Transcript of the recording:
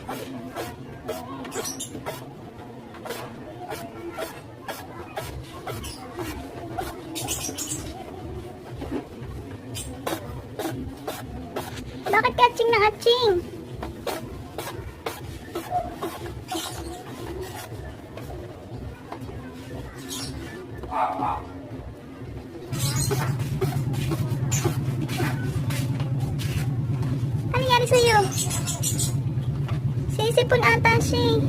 Bakit ka atsing na atsing? Ano nangyari sa'yo? Sisipon ata siya.